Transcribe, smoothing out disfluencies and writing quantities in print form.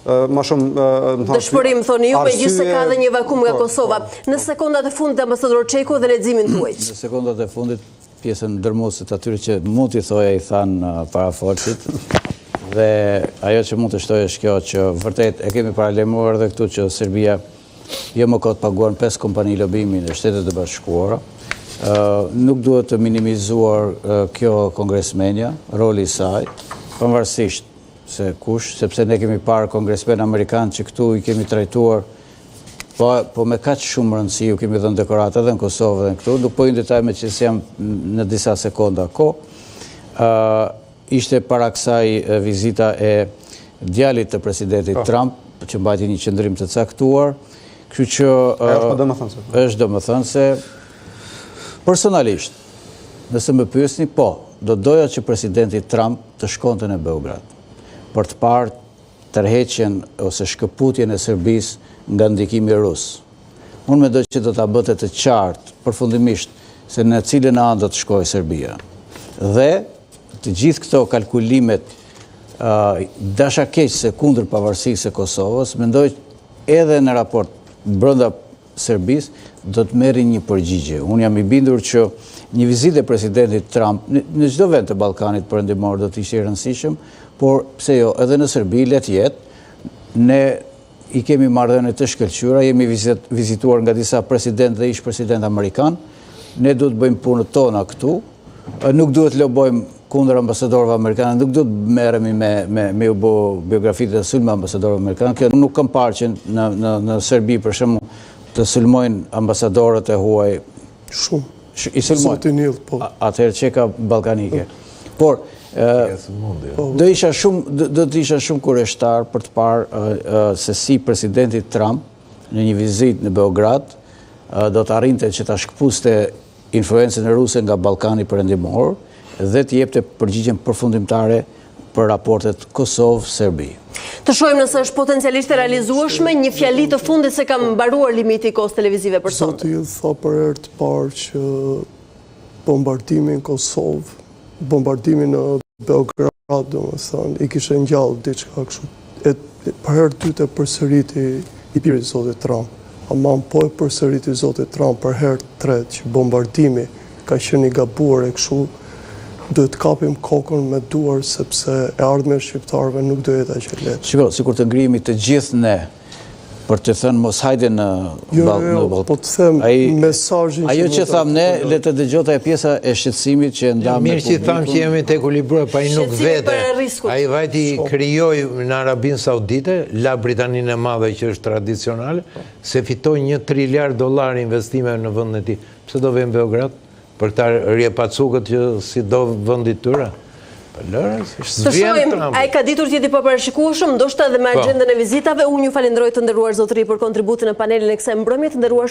ma shumë... Dëshpërim, thoni ju, me gjithë se ka dhe një vakum nga Kosova. Në sekondat e fundit, ambasador Çeku dhe leximin tuaj. Në sekondat e fundit, pjesën dërmuesit atyre që mund t'i thoja i thanë para folësit, dhe ajo që mund të shtoj është kjo që vërtet e kemi paralajmëruar edhe këtu që Serbia jo më ka të paguar 5 kompani lobimi në Shtetet e Bashkuara. Nuk duhet të minimizuar kjo kongresmenja, roli i saj, pavarësisht se kush, sepse ne kemi parë kongresmen amerikanë që këtu i kemi trajtuar, po me kaq shumë rëndësi ju kemi dhënë dekorata edhe në Kosovë dhe në këtu, nuk po i në detaj me që si jam në disa sekonda ko. Ishte para kësaj vizita e djalit të presidentit Trump, që mbajti një qëndrim të caktuar, kështu që është domethënse personalisht, nëse më pyesni, po, do doja që presidenti Trump të shkonte në Beograd për të parë tërheqjen ose shkëputjen e Serbisë nga ndikimi rus. Unë mendoj që do ta bëte të qartë përfundimisht se në cilën anë do të shkojë Serbia. Dhe të gjithë këto kalkulimet dashakeqëse kundër pavarësisë së Kosovës, mendoj edhe në raport brenda Serbisë do të merri një përgjigje. Unë jam i bindur që një vizitë e presidentit Trump në çdo vend të Ballkanit perëndimor do të ishte i rëndësishëm, por pse jo, edhe në Serbi le të jetë. Ne i kemi marrëdhënie të shkëlqyera, jemi vizituar nga disa president dhe ish president amerikan. Ne duhet bëjmë punët tona këtu. Nuk duhet lobojmë kundër ambasadorëve amerikanë, nuk duhet merremi me u bë biografitë të sulme ambasadorëve amerikanë. Kjo nuk kam parë që në Serbi për shembull të sulmojnë ambasadorët e huaj. Shumë. I sulmojnë. Atëherë çeka ballkanike. Por do të isha shumë kureshtar për të parë se si presidenti Trump në një vizitë në Beograd do të arrinte që ta shkëpuste influencën e ruse nga Ballkani perëndimor dhe të jepte përgjigjen përfundimtare për raportet Kosovë-Serbi. Të shohim nëse është potencialisht e realizueshme një fjali të fundit se kam mbaruar limiti i kohës televizive për sonte. Zoti ju tha për herë të parë që bombardimi në Kosovë, bombardimi në Beograd, domethënë, i kishte ngjallë diçka kështu. Për herë të dytë përsëriti i piri zotit Trump. Ama po e përsëriti zotit Trump për herë të tretë që bombardimi ka qenë i gabuar e kështu, duhet të kapim kokën me duar sepse e ardhmja e shqiptarëve nuk do jetë aq e lehtë. Shiko, sikur të ngrihemi të gjithë ne për të thënë mos hajde në Ballkan. Po të them mesazhin ajo që tham ne, le të dëgjotaj pjesa e shqetësimit që ndam me mirë që tham që jemi tek Libra, pa ai nuk vete. Ai vajti krijoi në Arabinë Saudite, la Britaninë e Madhe që është tradicionale, se fitoi $1 triliard investime në vendin e tij. Pse do vjen në Beograd? Për këta rjepacukët që si do vendi tyre. Të shohim, ai ka ditur të jeti pa parashikueshëm, ndoshta edhe me agjendën e vizitave. Unë ju falenderoj të nderuar zotëri për kontributin në panelin e kësaj mbrëmje, të nderuar